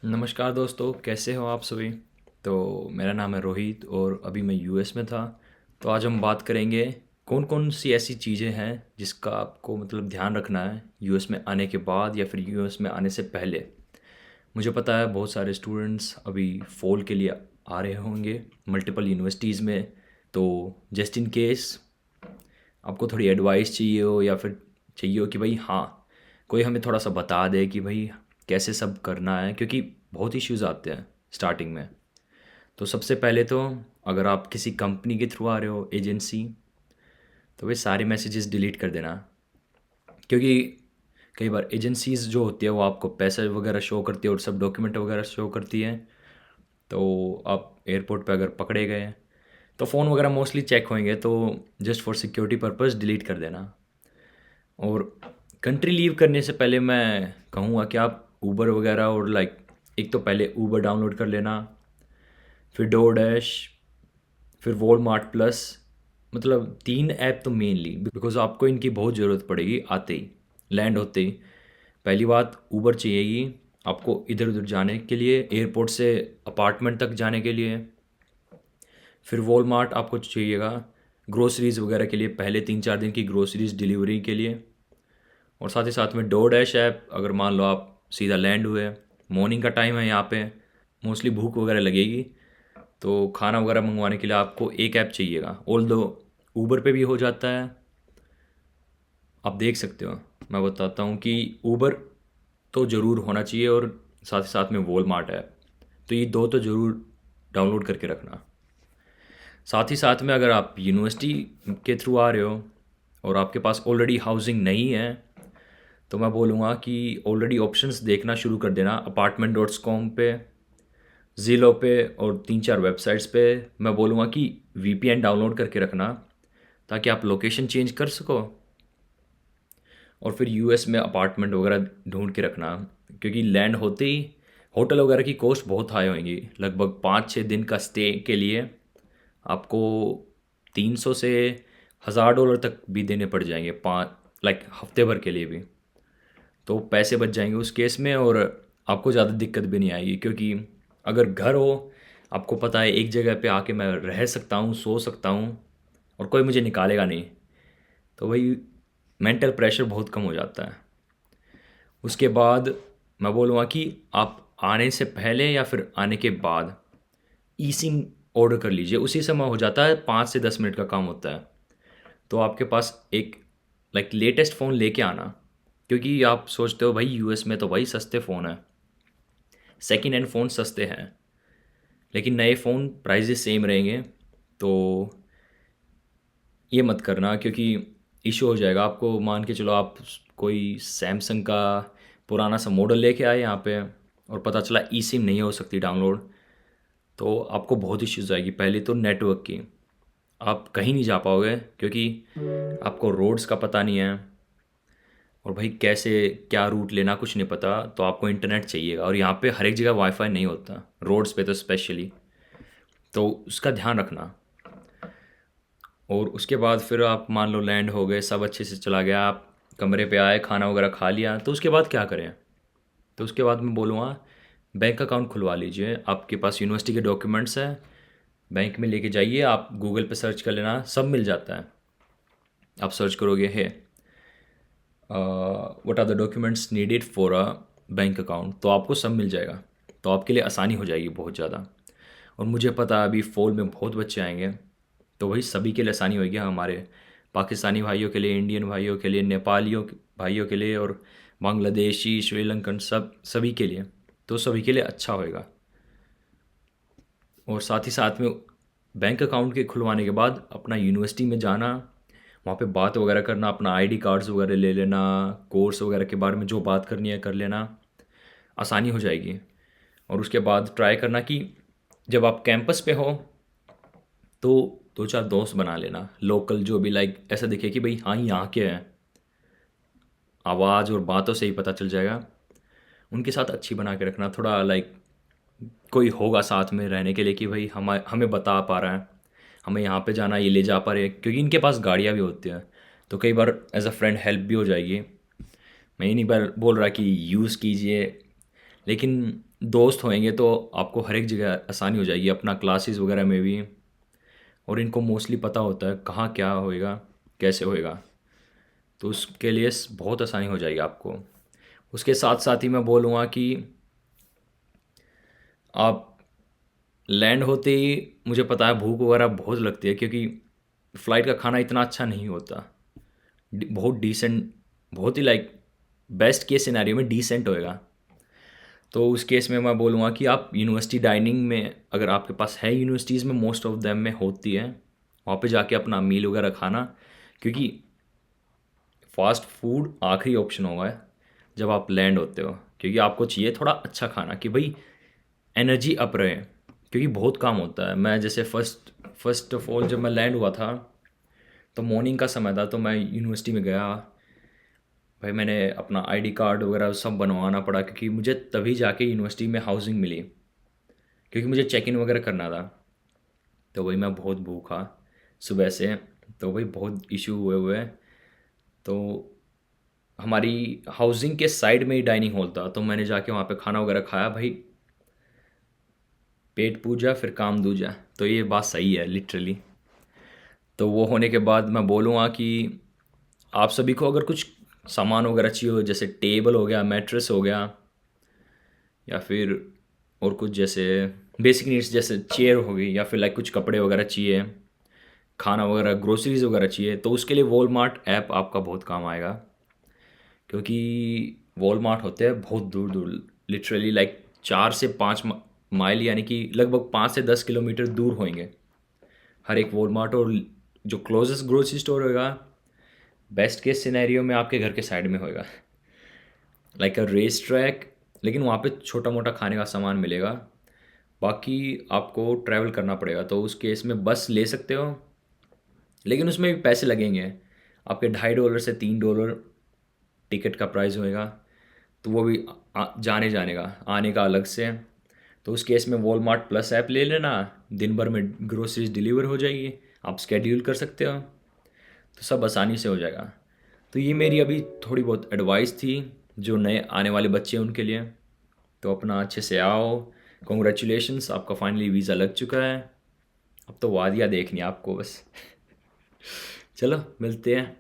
नमस्कार दोस्तों, कैसे हो आप सभी। तो मेरा नाम है रोहित और अभी मैं यूएस में था। तो आज हम बात करेंगे कौन कौन सी ऐसी चीज़ें हैं जिसका आपको मतलब ध्यान रखना है यूएस में आने के बाद या फिर यूएस में आने से पहले। मुझे पता है बहुत सारे स्टूडेंट्स अभी फॉल के लिए आ रहे होंगे मल्टीपल यूनिवर्सिटीज़ में। तो जस्ट इन केस आपको थोड़ी एडवाइस चाहिए हो या फिर चाहिए हो कि भाई हाँ, कोई हमें थोड़ा सा बता दे कि भाई कैसे सब करना है, क्योंकि बहुत इश्यूज आते हैं स्टार्टिंग में। तो सबसे पहले तो अगर आप किसी कंपनी के थ्रू आ रहे हो, एजेंसी, तो वे सारे मैसेजेस डिलीट कर देना। क्योंकि कई बार एजेंसीज जो होती है वो आपको पैसे वगैरह शो करती है और सब डॉक्यूमेंट वगैरह शो करती है। तो आप एयरपोर्ट पे अगर पकड़े गए तो फ़ोन वगैरह मोस्टली चेक होंगे, तो just for security purpose delete कर देना। और कंट्री लीव करने से पहले मैं कहूँगा कि आप ऊबर वगैरह और एक तो पहले ऊबर डाउनलोड कर लेना, फिर डोर डैश, फिर वॉलमार्ट प्लस। मतलब 3 ऐप तो मेनली, बिकॉज आपको इनकी बहुत ज़रूरत पड़ेगी आते ही, लैंड होते ही। पहली बात ऊबर चाहिएगी आपको इधर उधर जाने के लिए, एयरपोर्ट से अपार्टमेंट तक जाने के लिए। फिर वॉलमार्ट आपको चाहिएगा ग्रोसरीज़ वगैरह के लिए, पहले 3-4 दिन की ग्रोसरीज डिलीवरी के लिए। और साथ ही साथ में डोर डैश ऐप, अगर मान लो आप सीधा लैंड हुए, मॉर्निंग का टाइम है यहाँ पे, मोस्टली भूख वगैरह लगेगी, तो खाना वगैरह मंगवाने के लिए आपको एक ऐप चाहिएगा। ऑल दो ऊबर पे भी हो जाता है, आप देख सकते हो। मैं बताता हूँ कि ऊबर तो ज़रूर होना चाहिए और साथ ही साथ में वॉलमार्ट ऐप, तो ये दो तो ज़रूर डाउनलोड करके रखना। साथ ही साथ में अगर आप यूनिवर्सिटी के थ्रू आ रहे हो और आपके पास ऑलरेडी हाउसिंग नहीं है, तो मैं बोलूँगा कि ऑलरेडी ऑप्शंस देखना शुरू कर देना अपार्टमेंट डॉट्स कॉम पे, ज़ीलो पे और 3-4 वेबसाइट्स पे। मैं बोलूँगा कि वीपीएन डाउनलोड करके रखना ताकि आप लोकेशन चेंज कर सको। और फिर यूएस में अपार्टमेंट वगैरह ढूंढ के रखना, क्योंकि लैंड होते ही होटल वगैरह की कॉस्ट बहुत हाई होंगी। लगभग 5-6 दिन का स्टे के लिए आपको 300 से $1000 तक भी देने पड़ जाएंगे, पाँच हफ्ते भर के लिए भी। तो पैसे बच जाएंगे उस केस में और आपको ज़्यादा दिक्कत भी नहीं आएगी, क्योंकि अगर घर हो, आपको पता है एक जगह पे आके मैं रह सकता हूँ, सो सकता हूँ और कोई मुझे निकालेगा नहीं, तो वही मेंटल प्रेशर बहुत कम हो जाता है। उसके बाद मैं बोलूँगा कि आप आने से पहले या फिर आने के बाद ई सिम ऑर्डर कर लीजिए, उसी समय हो जाता है, 5 से 10 मिनट का काम होता है। तो आपके पास एक लेटेस्ट फ़ोन लेके आना, क्योंकि आप सोचते हो भाई यूएस में तो भाई सस्ते फ़ोन हैं, सेकेंड हैंड फ़ोन सस्ते हैं, लेकिन नए फ़ोन प्राइजेस सेम रहेंगे। तो ये मत करना, क्योंकि इशू हो जाएगा आपको। मान के चलो आप कोई सैमसंग का पुराना सा मॉडल लेके आए यहाँ पे और पता चला ई सिम नहीं हो सकती डाउनलोड, तो आपको बहुत इश्यूज आएगी। पहले तो नेटवर्क की, आप कहीं नहीं जा पाओगे क्योंकि आपको रोड्स का पता नहीं है, और भाई कैसे क्या रूट लेना कुछ नहीं पता, तो आपको इंटरनेट चाहिएगा और यहाँ पे हर एक जगह वाईफाई नहीं होता, रोड्स पे तो स्पेशली। तो उसका ध्यान रखना। और उसके बाद फिर आप मान लो लैंड हो गए, सब अच्छे से चला गया, आप कमरे पे आए, खाना वगैरह खा लिया, तो उसके बाद क्या करें। तो उसके बाद मैं बोलूँगा बैंक अकाउंट खुलवा लीजिए। आपके पास यूनिवर्सिटी के डॉक्यूमेंट्स हैं, बैंक में लेके जाइए, आप गूगल पे सर्च कर लेना, सब मिल जाता है। आप सर्च करोगे है what are the documents needed for a bank account, तो आपको सब मिल जाएगा। तो आपके लिए आसानी हो जाएगी बहुत ज़्यादा। और मुझे पता है अभी फॉल में बहुत बच्चे आएंगे, तो वही सभी के लिए आसानी होगी, हमारे पाकिस्तानी भाइयों के लिए, इंडियन भाइयों के लिए, नेपालियों भाइयों के लिए और बांग्लादेशी, श्रीलंकन, सब सभी के लिए। तो सभी के लिए अच्छा होएगा। और साथ ही साथ में बैंक अकाउंट के खुलवाने के बाद अपना यूनिवर्सिटी में जाना, वहाँ पे बात वगैरह करना, अपना आईडी कार्ड्स वगैरह ले लेना, कोर्स वगैरह के बारे में जो बात करनी है कर लेना, आसानी हो जाएगी। और उसके बाद ट्राई करना कि जब आप कैंपस पे हो तो 2-4 दोस्त बना लेना लोकल, जो भी ऐसा दिखे कि भाई हाँ यहाँ के हैं, आवाज़ और बातों से ही पता चल जाएगा। उनके साथ अच्छी बना के रखना, थोड़ा कोई होगा साथ में रहने के लिए कि भाई हम हमें बता पा रहा है, हमें यहाँ पे जाना, ये ले जा पा रहे हैं, क्योंकि इनके पास गाड़ियाँ भी होती हैं, तो कई बार एज अ फ्रेंड हेल्प भी हो जाएगी। मैं ये नहीं बोल रहा कि यूज़ कीजिए, लेकिन दोस्त होंगे तो आपको हर एक जगह आसानी हो जाएगी, अपना क्लासेस वगैरह में भी। और इनको मोस्टली पता होता है कहाँ क्या होएगा, कैसे होएगा, तो उसके लिए बहुत आसानी हो जाएगी आपको। उसके साथ साथ ही मैं बोलूँगा कि आप लैंड होते ही, मुझे पता है भूख वगैरह बहुत लगती है, क्योंकि फ़्लाइट का खाना इतना अच्छा नहीं होता। बहुत डिसेंट, बहुत ही लाइक बेस्ट केस सिनेरियो में डिसेंट होएगा। तो उस केस में मैं बोलूँगा कि आप यूनिवर्सिटी डाइनिंग में, अगर आपके पास है, यूनिवर्सिटीज़ में मोस्ट ऑफ देम में होती है, वहाँ पे जाके अपना मील वगैरह खाना। क्योंकि फास्ट फूड आखिरी ऑप्शन होगा जब आप लैंड होते हो, क्योंकि आपको चाहिए थोड़ा अच्छा खाना कि भाई एनर्जी अप रहे, क्योंकि बहुत काम होता है। मैं जैसे फर्स्ट ऑफ ऑल जब मैं लैंड हुआ था तो मॉर्निंग का समय था, तो मैं यूनिवर्सिटी में गया। भाई मैंने अपना आईडी कार्ड वगैरह सब बनवाना पड़ा, क्योंकि मुझे तभी जाके यूनिवर्सिटी में हाउसिंग मिली, क्योंकि मुझे चेक इन वगैरह करना था। तो वही मैं बहुत भूखा सुबह से, तो वही बहुत इशू हुए हुए। तो हमारी हाउसिंग के साइड में ही डाइनिंग हॉल था, तो मैंने जाके वहाँ पे खाना वगैरह खाया। भाई पेट पूजा फिर काम दूजा, तो ये बात सही है लिटरली। तो वो होने के बाद मैं बोलूँगा कि आप सभी को अगर कुछ सामान वगैरह चाहिए हो, जैसे टेबल हो गया, मैट्रेस हो गया, या फिर और कुछ जैसे बेसिक नीड्स जैसे चेयर हो गई, या फिर लाइक कुछ कपड़े वगैरह चाहिए, खाना वगैरह, ग्रोसरीज वगैरह चाहिए, तो उसके लिए वॉलमार्ट ऐप आपका बहुत काम आएगा। क्योंकि वॉलमार्ट होते हैं बहुत दूर दूर, लिटरली लाइक 4 से 5 माइल, यानी कि लगभग 5 से 10 किलोमीटर दूर होंगे हर एक वॉलमार्ट। और जो क्लोजेस्ट ग्रोसरी स्टोर होगा, बेस्ट केस सिनेरियो में आपके घर के साइड में होएगा, लाइक अ रेस ट्रैक। लेकिन वहाँ पे छोटा मोटा खाने का सामान मिलेगा, बाकी आपको ट्रैवल करना पड़ेगा। तो उस केस में बस ले सकते हो, लेकिन उसमें भी पैसे लगेंगे आपके, $2.5 से $3 टिकट का प्राइस होएगा। तो वो भी जाने जाने का, आने का अलग से। तो उस केस में वॉलमार्ट प्लस ऐप ले लेना, दिन भर में ग्रोसरीज डिलीवर हो जाएगी, आप स्केड्यूल कर सकते हो, तो सब आसानी से हो जाएगा। तो ये मेरी अभी थोड़ी बहुत एडवाइस थी जो नए आने वाले बच्चे हैं उनके लिए। तो अपना अच्छे से आओ, कॉन्ग्रेचुलेशंस, आपका फाइनली वीज़ा लग चुका है। अब तो वादियाँ देखनी है आपको बस। चलो मिलते हैं।